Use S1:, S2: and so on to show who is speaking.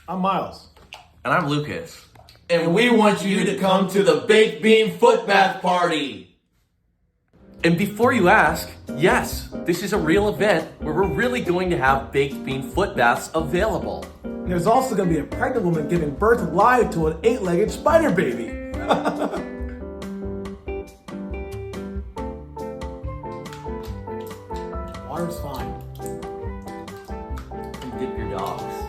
S1: I'm Miles.
S2: And I'm Lucas.
S3: And we want you to come to the Baked Bean Foot Bath Party.
S2: And before you ask, yes, this is a real event where we're really going to have baked bean foot baths available.
S1: And there's also going to be a pregnant woman giving birth live to an 8-legged spider baby. Water's fine.
S2: And dip your dogs.